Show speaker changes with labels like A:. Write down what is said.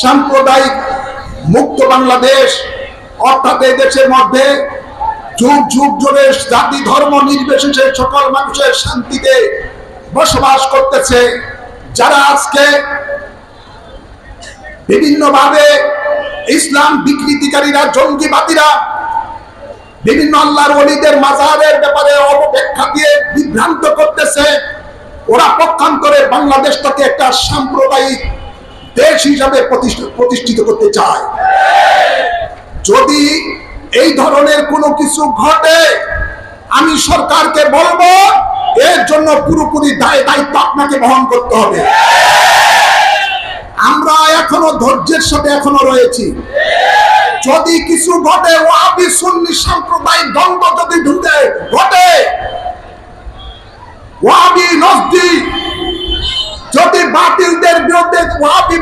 A: সাম্প্রদায়িক মুক্ত বাংলাদেশ, অর্থাৎ এই দেশের মধ্যে যুগ যুগ ধরে জাতি ধর্ম নির্বিশেষে সকল মানুষের শান্তিতে বসবাস করতেছে। যারা আজকে বিভিন্নভাবে ইসলাম বিকৃতিকারীরা, জঙ্গিবাদীরা বিভিন্ন আল্লাহর ওলিদের মাজারের ব্যাপারে অপব্যাখ্যা দিয়ে বিভ্রান্ত করতেছে, ওরা পক্ষান্তরে বাংলাদেশটাকে একটা সাম্প্রদায়িক দেশ হিসাবে প্রতিষ্ঠিত করতে চায়। যদি এই ধরনের কোনো কিছু ঘটে, আমি সরকারকে বলবো এর জন্য পুরোপুরি দায়িত্ব আপনাকে বহন করতে হবে। আমরা এখনো ধৈর্যের সাথে এখনো রয়েছি। যদি কিছু ঘটে, ওয়াহাবি সুন্নি সাম্প্রদায়িক দ্বন্দ্ব যদি ঘটে, ওয়াহাবি নজদি যদি বাতিলদের বিরুদ্ধে ওয়াহাবি